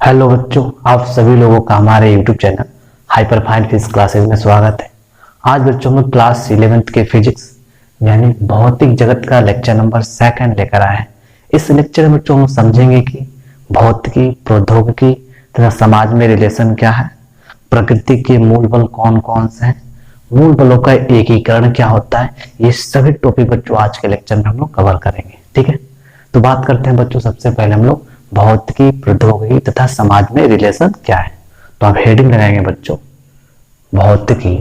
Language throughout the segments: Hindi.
हेलो बच्चों, आप सभी लोगों का हमारे YouTube channel hyper fine physics classes में स्वागत है। आज बच्चों में क्लास 11th के फिजिक्स यानी भौतिक जगत का लेक्चर नंबर 2 लेकर आए हैं। इस लेक्चर में बच्चों हम समझेंगे कि भौतिकी, प्रौद्योगिकी तथा समाज में रिलेशन क्या है, प्रकृति के मूल बल कौन कौन से हैं, मूल बलों का एकीकरण क्या होता है। ये सभी टॉपिक बच्चों आज के लेक्चर में हम लोग कवर करेंगे। ठीक है, तो बात करते हैं बच्चों। सबसे पहले हम लोग भौतिकी, प्रौद्योगिकी तथा समाज में रिलेशन क्या है। तो आप हेडिंग लगाएंगे बच्चों, भौतिकी,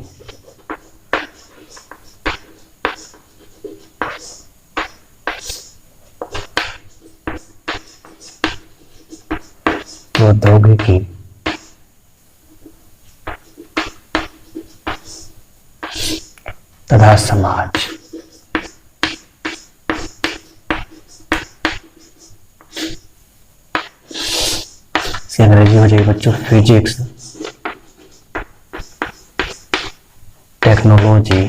प्रौद्योगिकी तथा समाज। अंग्रेजी हो जाएगी बच्चों फिजिक्स, टेक्नोलॉजी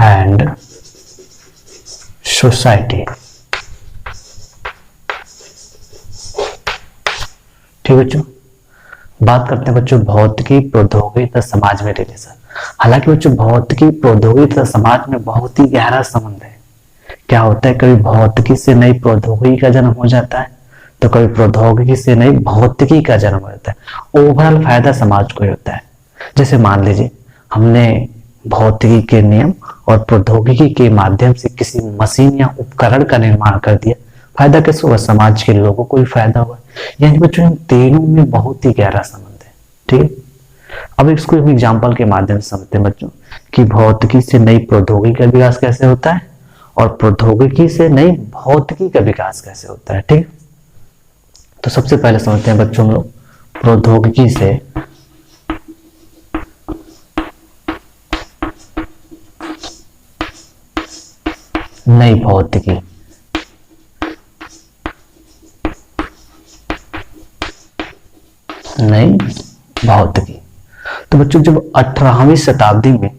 एंड सोसाइटी। ठीक बच्चों, बात करते हैं बच्चों भौतिकी, प्रौद्योगिकी तथा समाज में रिलेशन। हालांकि बच्चों भौतिकी, प्रौद्योगिकी तथा समाज में बहुत ही गहरा संबंध है। क्या होता है, कभी भौतिकी से नई प्रौद्योगिकी का जन्म हो जाता है तो कभी प्रौद्योगिकी से नई भौतिकी का जन्म हो जाता है। ओवरऑल फायदा समाज को ही होता है। जैसे मान लीजिए हमने भौतिकी के नियम और प्रौद्योगिकी के माध्यम से किसी मशीन या उपकरण का निर्माण कर दिया, फायदा किसको हुआ? समाज के लोगों को भी फायदा हुआ। यानी बच्चों इन तीनों में बहुत ही गहरा संबंध है। ठीक है, अब इसको एक एग्जाम्पल के माध्यम से समझते हैं बच्चों कि भौतिकी से नई प्रौद्योगिकी का विकास कैसे होता है और प्रौद्योगिकी से नई भौतिकी का विकास कैसे होता है। ठीक, तो सबसे पहले समझते हैं बच्चों हम लोग प्रौद्योगिकी से नई भौतिकी। नई भौतिकी तो बच्चों जब 18वीं शताब्दी में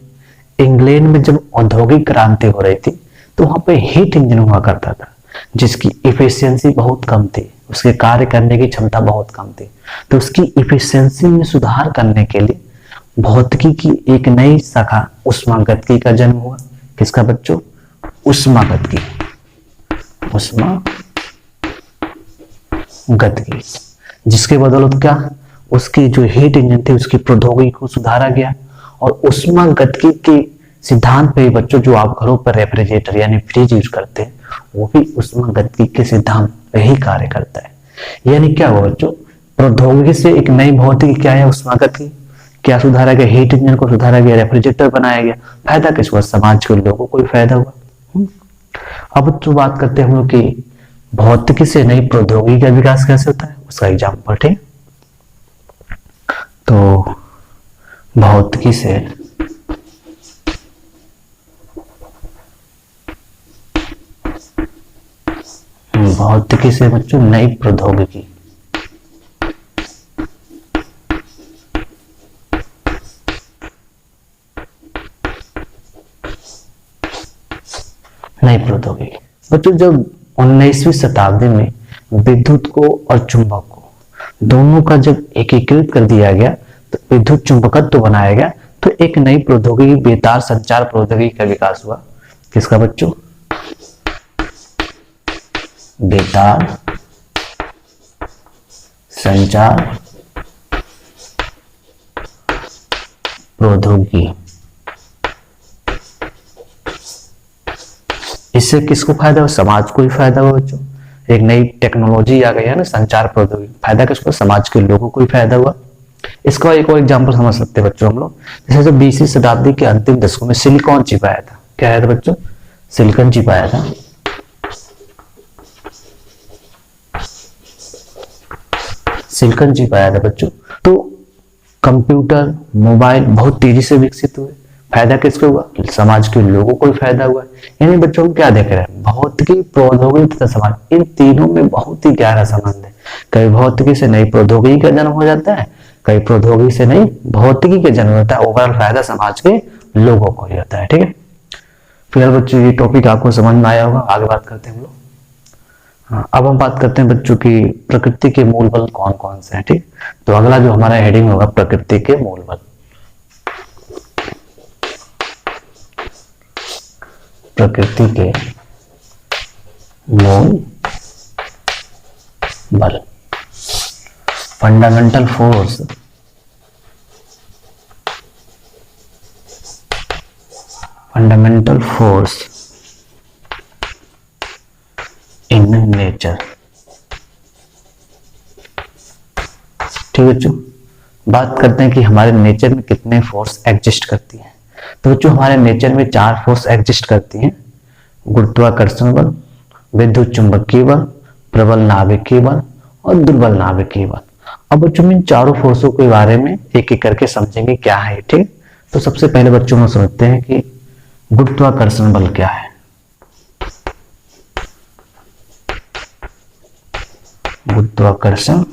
इंग्लैंड में जब औद्योगिक क्रांति हो रही थी तो वहां पे हीट इंजन हुआ करता था जिसकी इफिशियंसी बहुत कम थी, उसके कार्य करने की क्षमता बहुत कम थी। तो उसकी इफिशियंसी में सुधार करने के लिए भौतिकी की एक नई शाखा उष्मागतिकी का जन्म हुआ। किसका बच्चों? उष्मागतिकी। उष्मागतिकी जिसके बदौलत क्या, उसकी जो हीट इंजन थी उसकी प्रौद्योगिकी को सुधारा गया। और उष्मागतिकी के सिद्धांत पे बच्चों जो आप घरों पर रेफ्रिजरेटर यानी फ्रिज यूज करते हैं वो भी उष्मागतिकी के सिद्धांत पे ही कार्य करता है। यानी क्या हुआ बच्चों, प्रौद्योगिकी से एक नई भौतिकी क्या है? उष्मागतिकी। क्या सुधारा गया? हीट इंजन को सुधारा गया, रेफ्रिजरेटर बनाया गया। फायदा किसको हुआ? समाज के लोगों को भी फायदा हुआ। अब तो बात करते हैं हम लोग कि भौतिकी से नई प्रौद्योगिकी का विकास कैसे होता है, उसका एग्जाम्पल। ठीक, तो भौतिकी से बच्चों नई प्रौद्योगिकी। नई प्रौद्योगिकी बच्चों जब 19वीं शताब्दी में विद्युत को और चुंबक को दोनों का जब एकीकृत कर दिया गया तो विद्युत चुंबकत्व बनाया गया, तो एक नई प्रौद्योगिकी बेतार संचार प्रौद्योगिकी का विकास हुआ। किसका बच्चों? बेतार संचार प्रौद्योगिकी। इससे किसको फायदा हुआ? समाज को ही फायदा हुआ बच्चों। एक नई टेक्नोलॉजी आ गई है ना, संचार प्रौद्योगिकी। फायदा किसको? समाज के लोगों को ही फायदा हुआ। इसका एक और एग्जांपल समझ सकते हैं बच्चों हम लोग। जैसे जब 20वीं शताब्दी के अंतिम दशकों में सिलिकॉन चिप आया था। क्या आया था बच्चों? सिलिकॉन चिप आया था। सिलिकॉन चिप आया था बच्चों, तो कंप्यूटर, मोबाइल बहुत तेजी से विकसित हुए। फायदा किसको हुआ? समाज के लोगों को भी फायदा हुआ। यानी बच्चों हम क्या देख रहे हैं, भौतिकी, प्रौद्योगिकी तथा समाज, इन तीनों में बहुत ही गहरा संबंध है। कभी भौतिकी से नई प्रौद्योगिकी का जन्म हो जाता है, कभी प्रौद्योगिकी से नई भौतिकी का जन्म होता है। ओवरऑल फायदा समाज के लोगों को ही होता है। ठीक है, फिलहाल बच्चों ये टॉपिक आपको समझ में आया होगा। आगे बात करते हैं हम लोग हाँ, अब हम बात करते हैं बच्चों की प्रकृति के मूल बल कौन कौन से हैं। ठीक, तो अगला जो हमारा हेडिंग होगा प्रकृति के मूल बल। प्रकृति के मूल बल, fundamental force, fundamental force in nature. ठीक है बच्चों, बात करते हैं कि हमारे नेचर में कितने फोर्स एग्जिस्ट करती हैं। तो बच्चों हमारे नेचर में 4 फोर्स एग्जिस्ट करती हैं, गुरुत्वाकर्षण बल, विद्युत चुंबकीय बल, प्रबल नाभिकीय बल और दुर्बल नाभिकीय बल। अब बच्चों में इन चारों फोर्सों के बारे में एक एक करके समझेंगे क्या है। ठीक, तो सबसे पहले बच्चों में समझते हैं कि गुरुत्वाकर्षण बल क्या है। गुरुत्वाकर्षण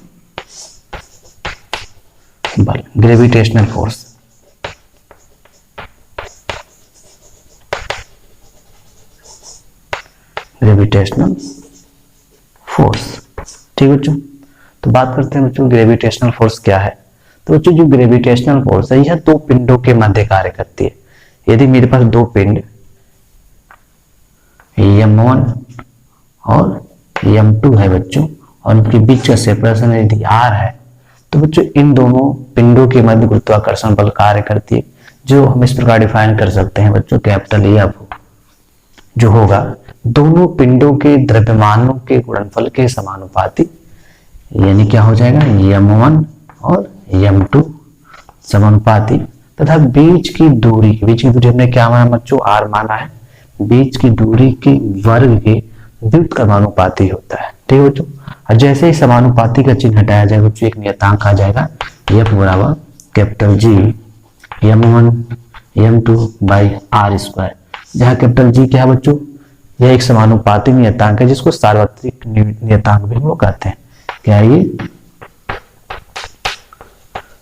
बल, ग्रेविटेशनल फोर्स। Gravitational force. ठीक बच्चों, तो बात करते हैं बच्चों ग्रेविटेशनल फोर्स क्या है। तो बच्चों जो ग्रेविटेशनल फोर्स है यह 2 पिंडों के मध्य कार्य करती है। यदि मेरे पास 2 पिंड m1 और m2 है बच्चों, और उनके बीच का सेपरेशन यदि r है, तो बच्चों इन दोनों पिंडों के मध्य गुरुत्वाकर्षण बल कार्य करती है, जो हम इस प्रकार डिफाइन कर सकते हैं बच्चों, कैपिटल E जो होगा दोनों पिंडों के द्रव्यमानों के गुणनफल के समानुपाती, यानी क्या हो जाएगा m1 और m2 समानुपाती, तथा बीच की दूरी हमने क्या माना बच्चों, r माना है, बीच की दूरी के वर्ग के व्युत्क्रमानुपाती होता है। ठीक है बच्चों, और जैसे ही समानुपाती का चिन्ह हटाया जाएगा बच्चों एक नियतांक आ जाएगा F बराबर capital G m1 m2 by r square, जहाँ कैपिटल G क्या है बच्चों, यह एक समानुपाती नियतांक है जिसको सार्वत्रिक नियतांक भी हम लोग कहते हैं। क्या है ये,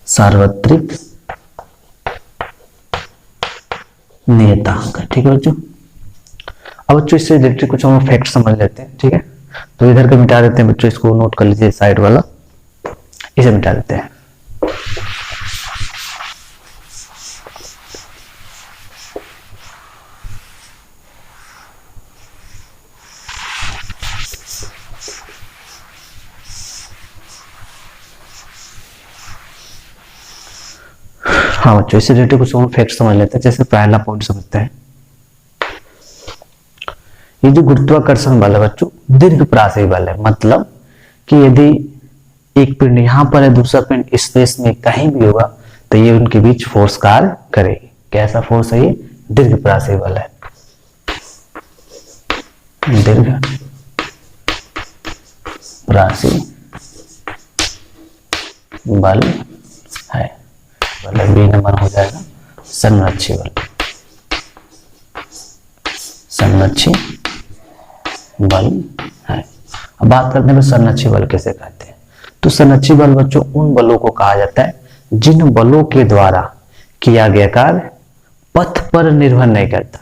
सार्वत्रिक नियतांक। ठीक है बच्चों, अब बच्चों इससे रिलेटेड कुछ हम फैक्ट समझ लेते हैं। ठीक है, तो इधर का मिटा देते हैं बच्चों, इसको नोट कर लीजिए, साइड वाला इसे मिटा देते हैं। हाँ बच्चों, इससे रिलेटेड कुछ हम फैक्ट समझ लेते हैं। जैसे पहला पॉइंट समझते हैं, ये जो गुरुत्वाकर्षण बल है बच्चों दीर्घ प्रासी बल है, मतलब कि यदि एक पिंड यहां पर है, दूसरा पिंड स्पेस में कहीं भी होगा, तो ये उनके बीच फोर्स कार्य करेगी। कैसा फोर्स है ये, दीर्घ प्रासी बल है, दीर्घ प्रासी बल है। मतलब बी नंबर हो जाएगा संरक्षी बल, संरक्षी बल है। अब बात करते हैं संरक्षी बल कैसे कहते हैं। तो संरक्षी बल बच्चों उन बलों को कहा जाता है जिन बलों के द्वारा किया गया कार्य पथ पर निर्भर नहीं करता,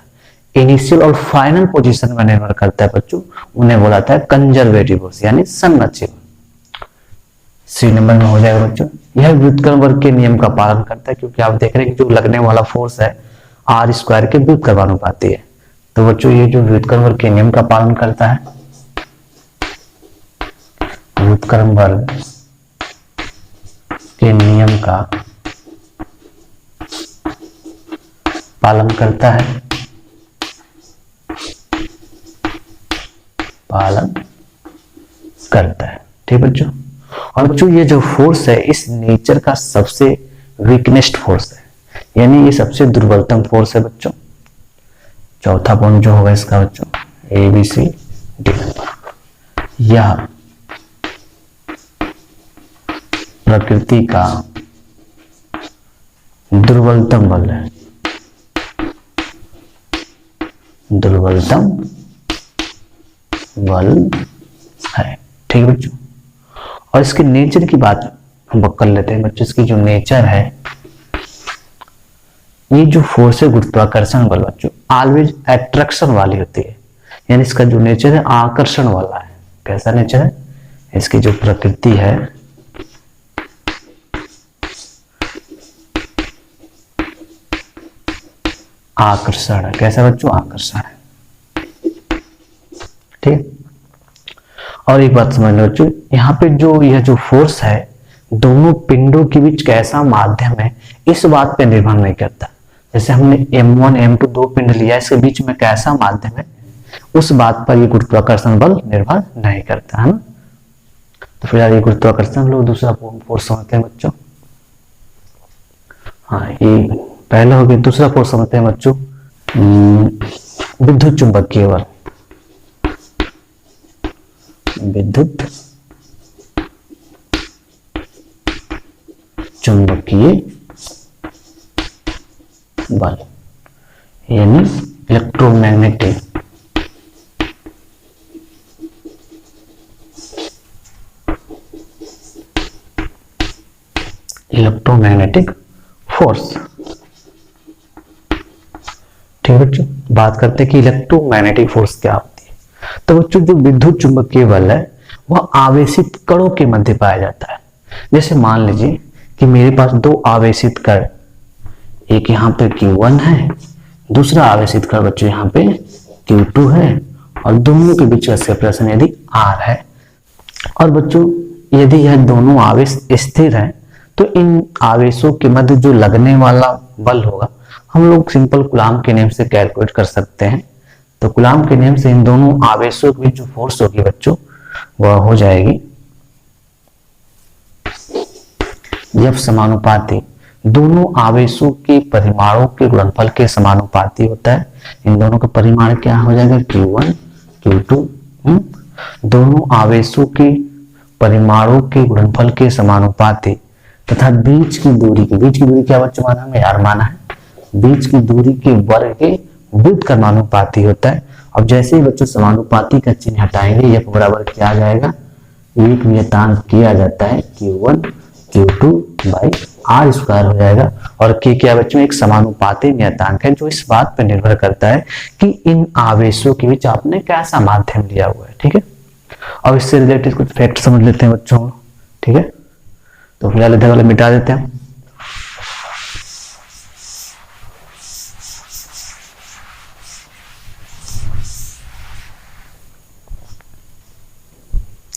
इनिशियल और फाइनल पोजीशन पर निर्भर करता है बच्चों, उन्हें बोला जाता है कंजर्वेटिव फोर्स यानी संरक्षी बल। सी नंबर में हो जाएगा बच्चों, यह व्युत्क्रम वर्ग के नियम का पालन करता है, क्योंकि आप देख रहे हैं कि जो लगने वाला फोर्स है r स्क्वायर के व्युत्क्रमानुपाती है। तो बच्चों ये जो व्युत्क्रम वर्ग के नियम का पालन करता है, व्युत्क्रम वर्ग के नियम का पालन करता है, पालन करता है। ठीक बच्चों, और बच्चों ये जो फोर्स है इस नेचर का सबसे वीकनेस्ट फोर्स है, यानी ये सबसे दुर्बलतम फोर्स है बच्चों। चौथा पॉइंट जो होगा इसका बच्चों ABCD, यह प्रकृति का दुर्बलतम बल है, दुर्बलतम बल है। ठीक बच्चों, और इसके नेचर की बात हम कर लेते हैं बच्चों। इसकी जो नेचर है, ये जो फोर्स है गुरुत्वाकर्षण बल बच्चों ऑलवेज अट्रैक्शन वाली होती है, यानी इसका जो नेचर है आकर्षण वाला है। कैसा नेचर है, इसकी जो प्रकृति है आकर्षण है। कैसा बच्चों, आकर्षण है। ठीक। और एक बात समझ लो बच्चों, यहाँ पे जो यह जो फोर्स है दोनों पिंडों के बीच कैसा माध्यम है इस बात पे निर्भर नहीं करता। जैसे हमने M1 M2 दो पिंड लिया, इसके बीच में कैसा माध्यम है उस बात पर ये गुरुत्वाकर्षण बल निर्भर नहीं करता है ना। तो फिलहाल ये गुरुत्वाकर्षण लोग दूसरा फोर्स समझते हैं बच्चों। हाँ, ये पहला हो गया। दूसरा फोर्स समझते हैं बच्चों विद्युत चुंबकीय बल। विद्युत चुंबकीय बल यानी इलेक्ट्रोमैग्नेटिक फोर्स। ठीक है बच्चों, बात करते हैं कि इलेक्ट्रोमैग्नेटिक फोर्स क्या होती है। तो बच्चों जो विद्युत चुंबकीय बल है वह आवेशित कणों के मध्य पाया जाता है। जैसे मान लीजिए कि मेरे पास दो आवेशित कण, एक यहाँ पे Q1 है, दूसरा आवेशित कण बच्चों यहाँ पे Q2 है, और दोनों के बीच का सेपरेशन यदि R है, और बच्चों यदि यह दोनों आवेश स्थिर है तो इन आवेशों के मध्य जो लगने वाला बल होगा हम लोग सिंपल कूलाम के नियम से कैलकुलेट कर सकते हैं। तो कूलाम के नियम से इन दोनों आवेशों के बीच जो फोर्स होगी बच्चों वह हो जाएगी F समानुपाती दोनों आवेशों के परिमाणों के गुणनफल के समानुपाती होता है। इन दोनों का परिमाण क्या हो जाएगा, Q1 Q2। दोनों आवेशों के परिमाणों के गुणनफल के समानुपाती तथा बीच की दूरी क्या बच्चों माना हमने, R माना है, बीच की दूरी के वर्ग के व्युत्क्रमानुपाती होता है। अब जैसे ही बच्चों समानुपाती का चिन्ह हटाएंगे F बराबर क्या आ जाएगा, एक नियतांक किया जाता है Q1 Q2 by R square हो जाएगा। और K क्या बच्चों, एक समानुपाती नियतांक है जो इस बात पर निर्भर करता है कि इन आवेशों के बीच आपने कैसा माध्यम लिया हुआ है। ठीक है, अब इससे रिलेटेड कुछ फैक्ट समझ लेते हैं बच्चों। ठीक है, तो फिलहाल इधर वाले मिटा देते हैं।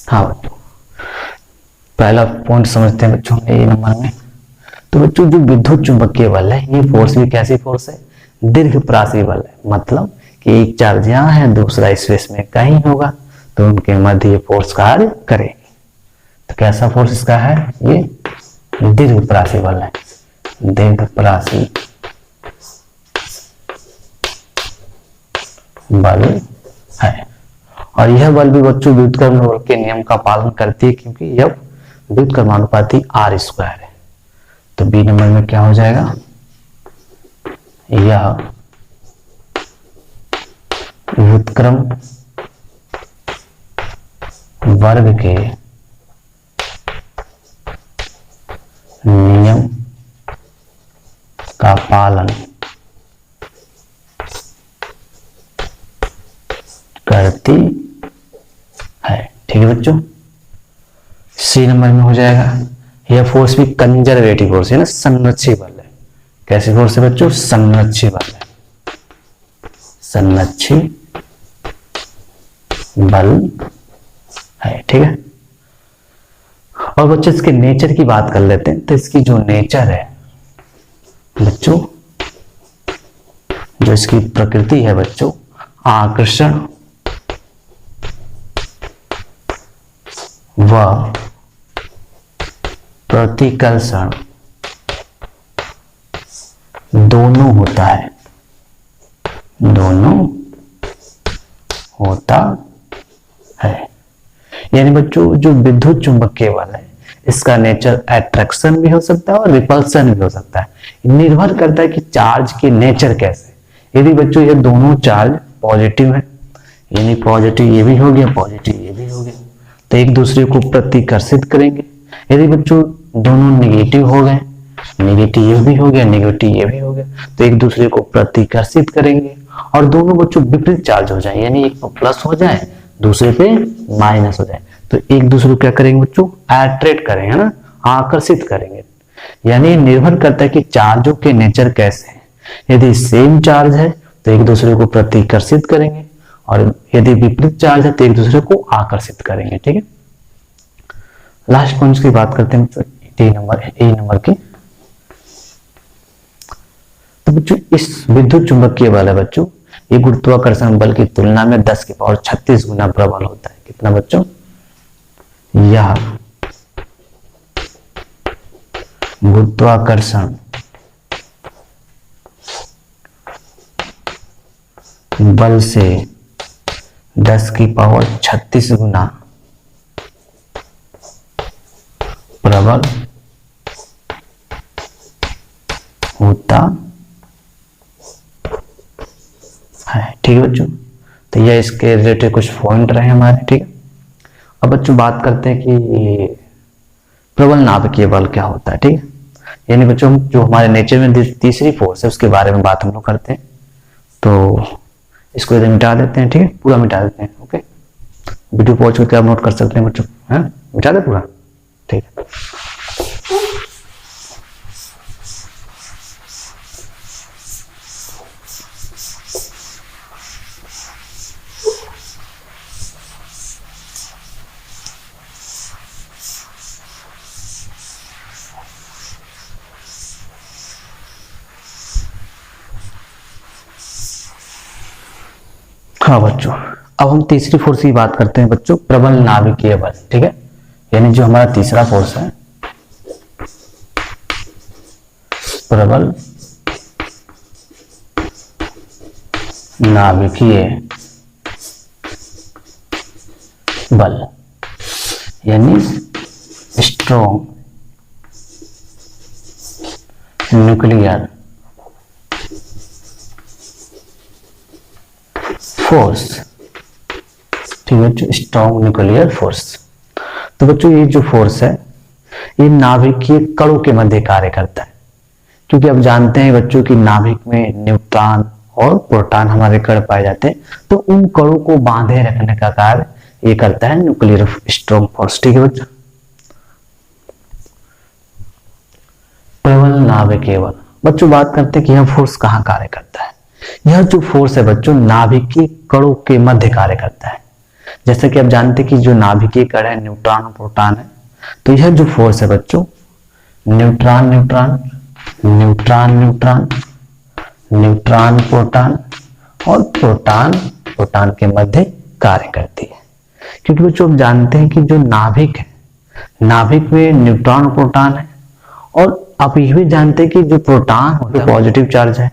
हाँ बच्चों, पहला पॉइंट समझते हैं बच्चों ए नंबर में। तो बच्चों जो विद्युत चुंबकीय बल है ये फोर्स भी कैसी फोर्स है, दीर्घप्रासी बल है। मतलब कि एक चार्ज यहाँ है दूसरा स्पेस में कहीं होगा तो उनके मध्य ये फोर्स कार्य करेगी। तो कैसा फोर्स इसका है, ये दीर्घप्रासी बल है, दीर्घप्रासी बल है। और यह बल भी बच्चों व्युत्क्रम बल के नियम का पालन करती है क्योंकि यह व्युत्क्रमानुपाती R स्क्वायर है। तो बी नंबर में क्या हो जाएगा, यह व्युत्क्रम वर्ग के नियम का पालन करती है। ठीक है बच्चों, सी नंबर में हो जाएगा, यह फोर्स भी कंजर्वेटिव फोर्स है ना, संरक्षी बल है। कैसी फोर्स है बच्चों, संरक्षी बल है, संरक्षी बल है। ठीक है, और बच्चों इसके नेचर की बात कर लेते हैं। तो इसकी जो नेचर है बच्चों, जो इसकी प्रकृति है बच्चों, आकर्षण व प्रतिकर्षण दोनों होता है, दोनों होता है। यानी बच्चों जो विद्युत चुंबकीय बल है इसका नेचर अट्रैक्शन भी हो सकता है और रिपल्सन भी हो सकता है। निर्भर करता है कि चार्ज के नेचर कैसे। यदि बच्चों ये दोनों चार्ज पॉजिटिव है, यानी पॉजिटिव ये भी हो गया, पॉजिटिव ये भी हो गया, तो एक दूसरे को प्रतिकर्षित करेंगे। यदि बच्चों दोनों नेगेटिव हो गए, नेगेटिव ये भी हो गया, नेगेटिव ये भी हो गया, तो एक दूसरे को प्रतिकर्षित करेंगे। और दोनों बच्चों विपरीत चार्ज हो जाए, यानी एक प्लस हो जाए दूसरे पे माइनस हो जाए, तो एक दूसरे को क्या करेंगे बच्चों, अट्रैक्ट करेंगे, है ना, आकर्षित करेंगे। यानी निर्भर करता है कि चार्जों के नेचर कैसे हैं। यदि सेम चार्ज है तो एक दूसरे को प्रतिकर्षित करेंगे, और यदि विपरीत चार्ज है तो एक दूसरे को आकर्षित करेंगे। ठीक है, लास्ट पॉइंट की बात करते हैं ए नंबर की। तो बच्चों इस विद्युत चुंबकीय बल है बच्चों, ये गुरुत्वाकर्षण बल की तुलना में 10 की पावर 36 गुना प्रबल होता है। कितना बच्चों, यह गुरुत्वाकर्षण बल से 10 की पावर 36 गुना प्रबल होता है। ठीक है बच्चों, तो यह इसके रिलेटेड कुछ पॉइंट रहे हमारे। ठीक है, अब बच्चों बात करते हैं कि प्रबल नाभिकीय बल क्या होता है। ठीक है, यानी बच्चों जो हमारे नेचर में तीसरी फोर्स है उसके बारे में बात हम लोग करते हैं। तो इसको इधर मिटा देते हैं। ठीक है, पूरा मिटा देते हैं। ओके, वीडियो पॉज करके आप नोट कर सकते हैं बच्चों, है मिटा दे पूरा। ठीक है, हाँ बच्चों, अब हम तीसरी फोर्स की बात करते हैं बच्चों, प्रबल नाभिकीय बल। ठीक है, यानी जो हमारा तीसरा फोर्स है प्रबल नाभिकीय बल, यानी स्ट्रॉन्ग न्यूक्लियर फोर्स। ठीक है बच्चों, स्ट्रॉन्ग न्यूक्लियर फोर्स। तो बच्चों ये जो फोर्स है ये नाभिकीय कणों के मध्य कार्य करता है, क्योंकि आप जानते हैं बच्चों कि नाभिक में न्यूट्रॉन और प्रोटॉन हमारे कण पाए जाते हैं, तो उन कणों को बांधे रखने का कार्य ये करता है न्यूक्लियर स्ट्रॉन्ग फोर्स। ठीक है बच्चों, प्रबल नाभिकीय बल। बच्चों बात करते हैं कि यह फोर्स कहाँ कार्य करता है। यह जो फोर्स है बच्चों नाभिकीय कणों के मध्य कार्य करता है। जैसे कि आप जानते हैं कि जो नाभिकीय कण है न्यूट्रॉन और प्रोटॉन है, तो यह जो फोर्स है बच्चों neutron neutron neutron neutron neutron proton और प्रोटॉन प्रोटॉन के मध्य कार्य करती है। क्योंकि बच्चों आप जानते हैं कि जो नाभिक है, नाभिक में न्यूट्रॉन और प्रोटॉन है, और आप ये भी जानते हैं कि जो प्रोटॉन होता है पॉजिटिव चार्ज है,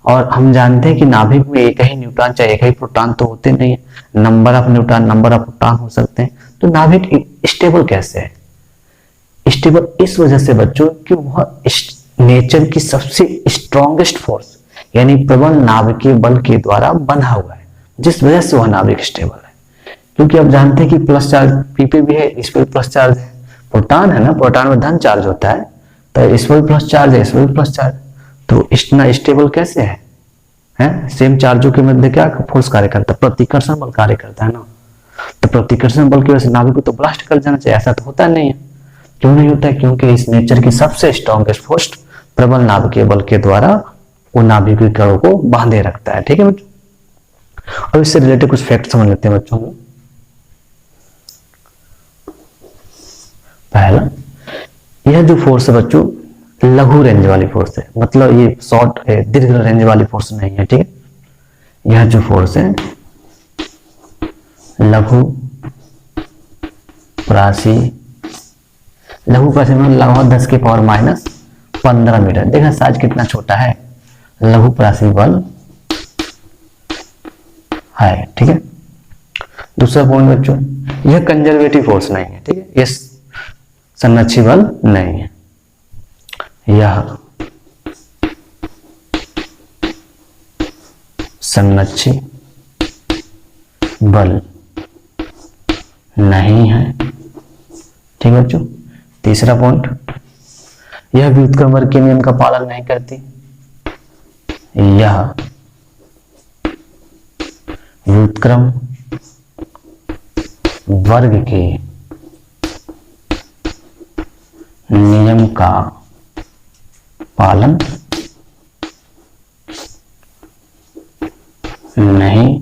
और हम जानते हैं कि नाभिक में एक ही न्यूट्रॉन चाहे एक ही प्रोटॉन तो होते नहीं है, number of neutron number of proton हो सकते हैं। तो नाभिक स्टेबल कैसे है? स्टेबल इस वजह से बच्चों कि वह नेचर की सबसे स्ट्रॉन्गेस्ट फोर्स यानी प्रबल नाभिकीय बल के द्वारा बंधा हुआ है, जिस वजह से वह नाभिक स्टेबल है। क्योंकि आप जानते हैं कि प्लस चार्ज पी पे भी है, इस पर प्लस चार्ज है, प्रोटॉन है ना, प्रोटॉन में धन चार्ज होता है, तो इस पर प्लस चार्ज है, इस पर प्लस चार्ज, तो इतना स्टेबल कैसे है? सेम चार्जों के मध्य क्या फोर्स कार्य करता है? प्रतिकर्षण बल कार्य करता है ना। तो प्रतिकर्षण बल की वजह से नाभिक को तो ब्लास्ट कर जाना चाहिए, ऐसा तो होता नहीं है। क्यों नहीं होता है? क्योंकि इस नेचर की सबसे स्ट्रॉन्गेस्ट फोर्स प्रबल नाभिकीय बल के द्वारा वो नाभिकीय कणों को बांधे रखता है। ठीक है बच्चों, और इससे रिलेटेड कुछ फैक्ट समझ लेते हैं बच्चों। पहला, यह जो फोर्स है बच्चों लघु रेंज वाली फोर्स है, मतलब ये शॉर्ट दीर्घ रेंज वाली फोर्स नहीं है। ठीक है, यह जो फोर्स है लघु प्रासी, लघु प्रासी मतलब लगभग 10 की पावर माइनस 15 मीटर। देखा साइज कितना छोटा है, लघु प्रासी बल है। ठीक है, दूसरा पॉइंट बच्चों, यह कंजर्वेटिव फोर्स नहीं है। ठीक है, यह संरक्षी बल नहीं है, यह संरक्षी बल नहीं है। ठीक है बच्चों, तीसरा पॉइंट, यह व्युत्क्रमण के नियम का पालन नहीं करती, यह व्युत्क्रम वर्ग के नियम का पालन नहीं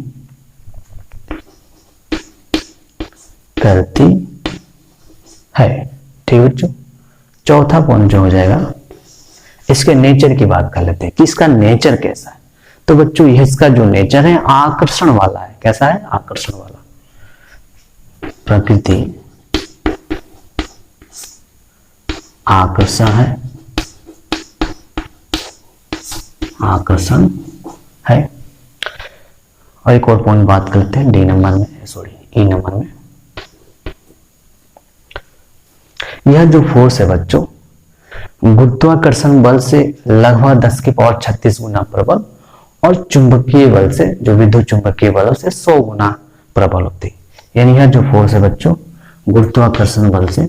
करती है। ठीक है बच्चों, चौथा पॉइंट जो हो जाएगा, इसके नेचर की बात कर लेते हैं कि इसका नेचर कैसा है। तो बच्चों इसका जो नेचर है आकर्षण वाला है। कैसा है? आकर्षण वाला। प्रकृति आकर्षण है, आकर्षण है। और एक और पॉइंट बात करते हैं डी नंबर में, सॉरी ई नंबर में। यह जो फोर्स है बच्चों, गुरुत्वाकर्षण बल से लगभग 10 की पावर 36 गुना प्रबल और चुंबकीय बल से, जो विद्युत चुंबकीय बल से 100 गुना प्रबल होती है। यानी यह जो फोर्स है बच्चों, गुरुत्वाकर्षण बल से,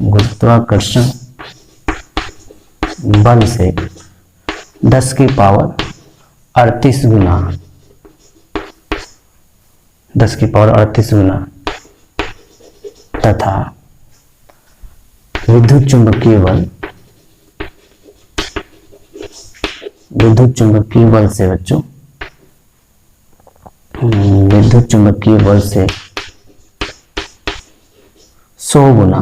गुरुत्वाकर्षण बल से 10 की पावर 38 गुना, 10 की पावर 38 गुना तथा विद्युत चुंबकीय बल, विद्युत चुंबकीय बल से बच्चों, विद्युत चुंबकीय बल से 100 गुना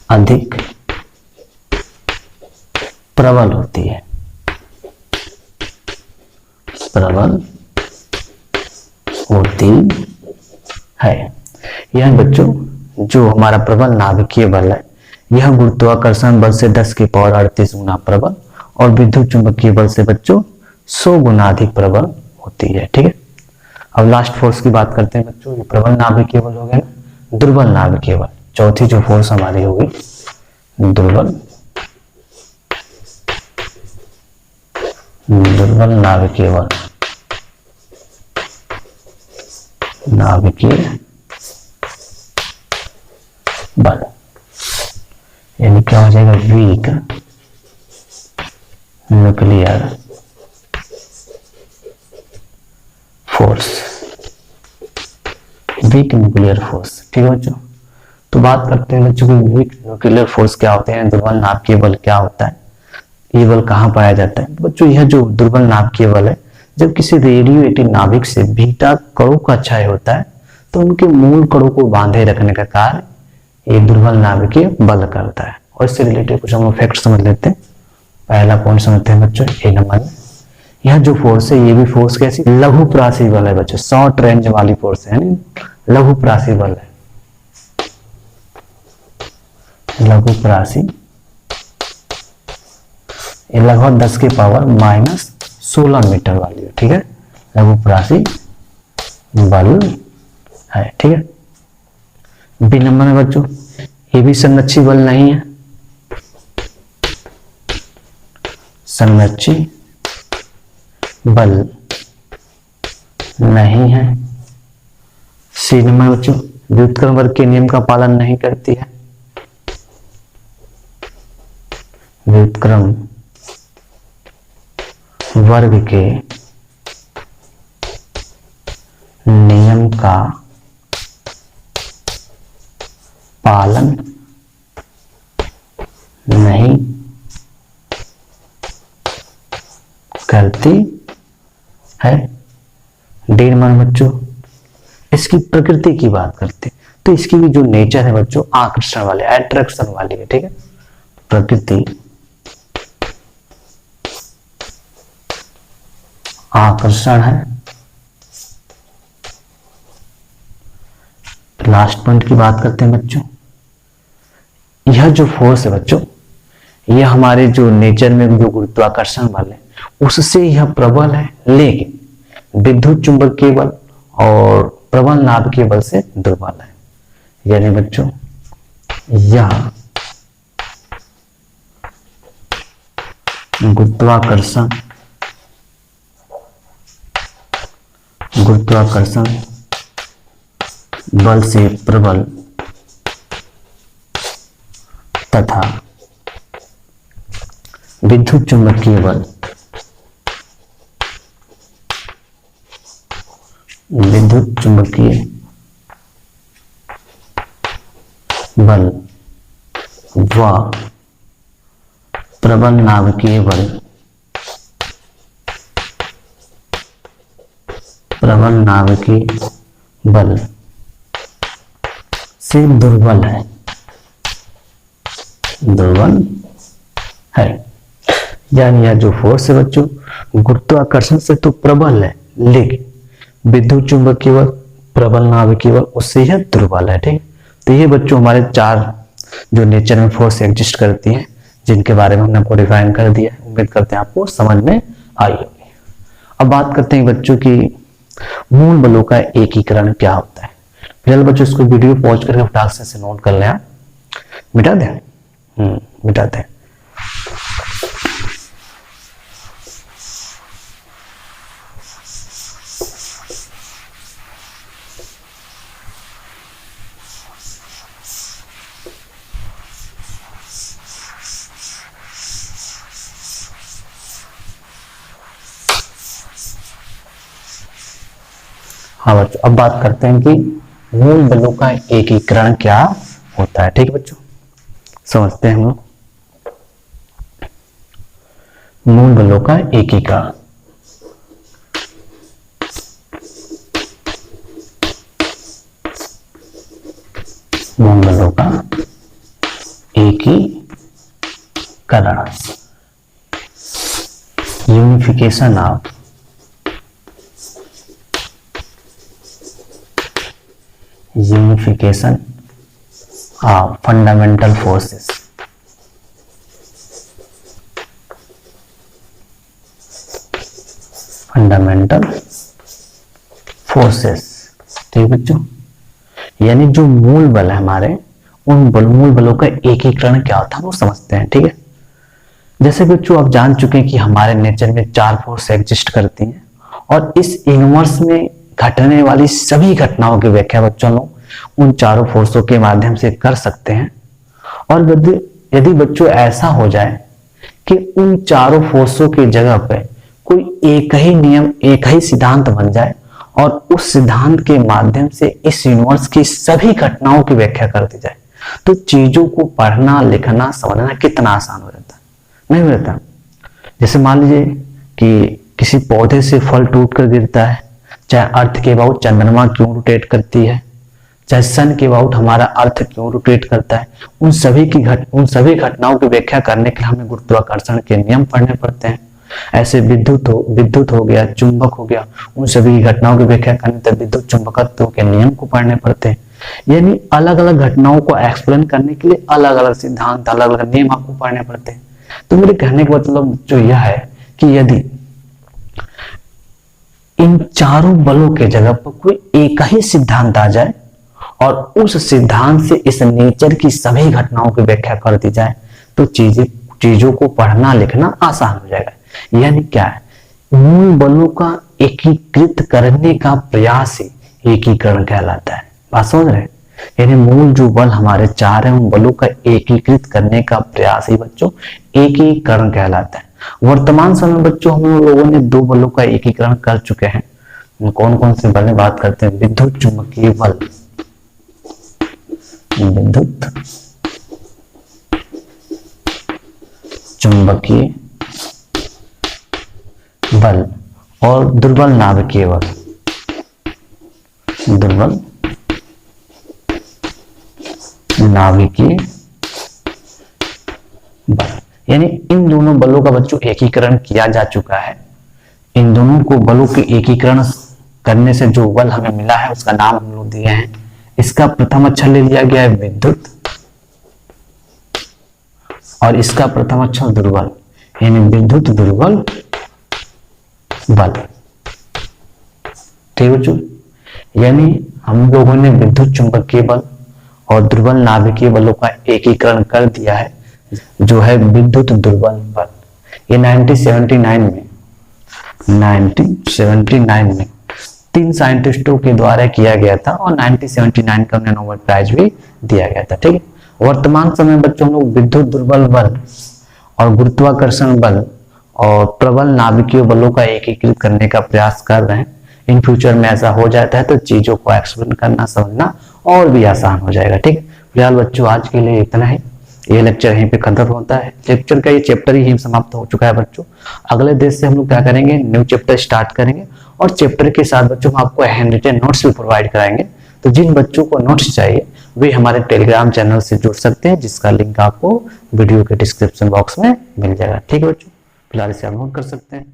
अधिक प्रबल होती है, प्रबल होती है। यह बच्चों जो हमारा प्रबल नाभिकीय बल है, यह गुरुत्वाकर्षण बल से 10 की पावर 38 गुना प्रबल और विद्युत चुंबकीय बल से बच्चों 100 गुना अधिक प्रबल होती है। ठीक है, अब लास्ट फोर्स की बात करते हैं बच्चों। ये प्रबल नाभिकीय बल हो गया ना, दुर्बल नाभिकीय बल। चौथी जो फोर्स हमारी होगी दुर्बल, दुर्बल नाभिकीय बल, नाभिकीय बल यानी क्या हो जाएगा? Weak nuclear force, weak nuclear force. ठीक है बच्चों, तो बात करते हैं बच्चों कि वीक न्यूक्लियर फोर्स क्या होते हैं, दुर्बल नाभिकीय बल क्या होता है, ये बल कहाँ पाया जाता है। तो बच्चों यह जो दुर्बल नाभिकीय बल है, जब किसी रेडियो एक्टिव नाभिक से बीटा कणों का क्षय होता है तो उनके मूल कणों को बांधे रखने का कार्य ये दुर्बल नाभिकीय बल करता है। और इससे रिलेटेड कुछ हम फैक्ट समझ लेते हैं। पहला पॉइंट समझते हैं बच्चों ए नंबर में, यह जो फोर्स है ये भी फोर्स कैसी, लघु प्रासी बल है बच्चों, शॉर्ट रेंज वाली फोर्स है, लघु प्रासी बल है, लघु प्रासी। ये लगभग 10 की पावर -16 मीटर वाली है। ठीक है, लघु प्रासी बल है। ठीक है, बी नंबर में बच्चों ये भी संरक्षी बल नहीं है, संरक्षी बल नहीं है। सी नंबर बच्चों व्युत्क्रम वर्ग के नियम का पालन नहीं करती है, व्युत्क्रम वर्ग के नियम का पालन नहीं करती है। डी नंबर बच्चों इसकी प्रकृति की बात करते हैं तो इसकी भी जो नेचर है बच्चों आकर्षण वाले, अट्रैक्शन वाली है। ठीक है, प्रकृति आकर्षण है। लास्ट पॉइंट की बात करते हैं बच्चों, यह जो फोर्स है बच्चों, यह हमारे जो नेचर में जो गुरुत्वाकर्षण बल है उससे यह प्रबल है, लेकिन विद्युत चुंबकीय बल और प्रबल नाभिकीय बल से दुर्बल है। यानी बच्चों यह गुरुत्वाकर्षण बल से प्रबल तथा विद्युत चुंबकीय बल विद्युत चुंबकीय बल व प्रबल नाभिकीय बल, प्रबल नाभिकीय बल से दुर्बल है, दुर्बल है। यानी यह जो फोर्स है बच्चों गुरुत्वाकर्षण से तो प्रबल है, लेकिन विद्युत चुंबकीय बल, प्रबल नाभिकीय बल उससे यह दुर्बल है। ठीक, तो ये बच्चों हमारे 4 जो नेचर में फोर्स एग्जिस्ट करती हैं, जिनके बारे में हमने आपको डिफाइन कर दिया है। उम्मीद करते हैं आपको समझ में आई होगी। अब बात करते हैं बच्चों की मूल बलों का एकीकरण क्या होता है। फिलहाल बच्चों इसको वीडियो पॉज करके फटाक से नोट कर लें। मिटा दें, मिटा दें। हाँ बच्चों, अब बात करते हैं कि मूल बलों का एकीकरण क्या होता है। ठीक है बच्चों, समझते हैं हम लोग मूल बलों का एकीकरण। मूल बलों का एकीकरण, unification of unification of fundamental forces, fundamental forces। ठीक बच्चों, यानी जो मूल बल है हमारे, उन मूल बलों का एकीकरण क्या होता है वो समझते हैं। ठीक है, जैसे बच्चों आप जान चुके हैं कि हमारे नेचर में 4 फोर्स एग्जिस्ट करती हैं और इस यूनिवर्स में घटने वाली सभी घटनाओं की व्याख्या बच्चों लोग उन चारों फोर्सों के माध्यम से कर सकते हैं। और यदि बच्चों ऐसा हो जाए कि उन चारों फोर्सों की जगह पे कोई एक ही नियम, एक ही सिद्धांत बन जाए और उस सिद्धांत के माध्यम से इस यूनिवर्स की सभी घटनाओं की व्याख्या कर दी जाए, तो चीजों को पढ़ना, लिखना, समझना कितना आसान हो जाता है, नहीं हो जाता। जैसे मान लीजिए कि किसी पौधे से फल टूट कर गिरता है, चाहे अर्थ के अबाउट चंद्रमा क्यों रोटेट करती है, चाहे सन के अबाउट हमारा अर्थ क्यों रोटेट करता है, उन सभी घटनाओं की व्याख्या करने के लिए हमें गुरुत्वाकर्षण के नियम पढ़ने पड़ते हैं। ऐसे विद्युत हो गया, चुंबक हो गया, उन सभी घटनाओं की व्याख्या करने तक विद्युत चुंबकत्व के नियम को पढ़ने पड़ते हैं। यानी अलग अलग घटनाओं को एक्सप्लेन करने के लिए अलग अलग सिद्धांत, अलग अलग नियम आपको पढ़ने पड़ते हैं। तो मेरे कहने का मतलब जो यह है कि यदि इन चारों बलों के जगह पर कोई एक ही सिद्धांत आ जाए और उस सिद्धांत से इस नेचर की सभी घटनाओं की व्याख्या कर दी जाए, तो चीजों को पढ़ना लिखना आसान हो जाएगा। यानी क्या है, मूल बलों का एकीकृत करने का प्रयास ही एकीकरण कहलाता है। बात समझ रहे हैं? यानी मूल जो बल हमारे 4 है, उन बलों का एकीकृत करने का प्रयास ही बच्चों एकीकरण कहलाता है। वर्तमान समय बच्चों हम लोगों ने 2 बलों का एकीकरण कर चुके हैं। कौन कौन से बल बात करते हैं? विद्युत चुंबकीय बल, विद्युत चुंबकीय बल और दुर्बल नाभिकीय बल, दुर्बल नाभिकीय बल। यानी इन दोनों बलों का बच्चों एकीकरण किया जा चुका है। इन दोनों को बलों के एकीकरण करने से जो बल हमें मिला है उसका नाम हम लोग दिए हैं। इसका प्रथम अक्षर ले लिया गया है विद्युत और इसका प्रथम अक्षर दुर्बल, यानी विद्युत दुर्बल बल। ठीक बच्चों, यानी हम लोगों ने विद्युत चुंबकीय बल और दुर्बल नाभिकीय बलों का एकीकरण कर दिया है, जो है विद्युत दुर्बल बल। ये 1979 में 3 साइंटिस्टों के द्वारा किया गया था और 1979 का उन्हें नोबेल प्राइज भी दिया गया था। ठीक है, वर्तमान समय बच्चों हम लोग विद्युत दुर्बल बल और गुरुत्वाकर्षण बल और प्रबल नाभिकीय बलों का एकीकृत करने का प्रयास कर रहे हैं। इन फ्यूचर में ऐसा हो जाता है तो चीजों को एक्सप्लेन करना समझना और भी आसान हो जाएगा। ठीक है, फिलहाल बच्चों आज के लिए इतना ही। ये लेक्चर यहीं पे खत्म होता है। लेक्चर का ये चैप्टर ही समाप्त हो चुका है बच्चों। अगले देश से हम लोग क्या करेंगे, न्यू चैप्टर स्टार्ट करेंगे और चैप्टर के साथ बच्चों हम आपको हैंड रिटन नोट्स भी प्रोवाइड कराएंगे। तो जिन बच्चों को नोट्स चाहिए वे हमारे टेलीग्राम चैनल से जुड़ सकते हैं, जिसका लिंक आपको वीडियो के डिस्क्रिप्शन बॉक्स में मिल जाएगा। ठीक है बच्चों, फिलहाल इसे आप नोट कर सकते हैं।